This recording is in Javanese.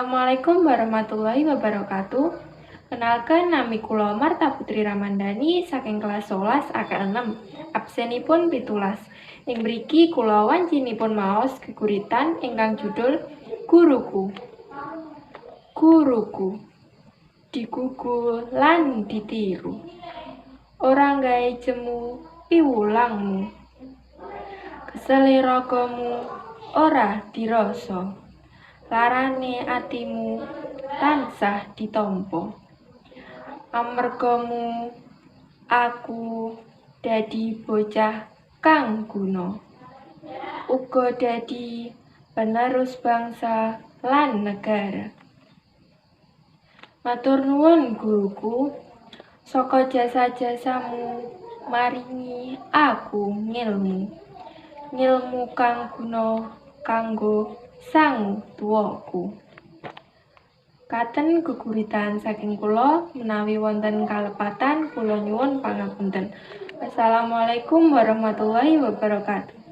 Assalamualaikum warahmatullahi wabarakatuh. Kenalkan nami kula Marta Putri Ramandani saking kelas 11 AKL 6. Absenipun 17. Ing mriki kula wancinipun maos geguritan ingkang judul Guruku. Guruku digugu lan ditiru. Ora gawe jemu piwulangmu. Kesele ragamu ora dirasa. Larane atimu tansah ditampa. Amargamu aku dadi bocah kang guna. Uga dadi penerus bangsa lan negara. Matur nuwun guruku, saka jasa-jasamu maringi aku ngilmu. Ngilmu kang guna kanggo sang tuwaku. Katen geguritan saking kula, menawi wonten kalepatan kula nyuwun pangapunten. Wassalamualaikum warahmatullahi wabarakatuh.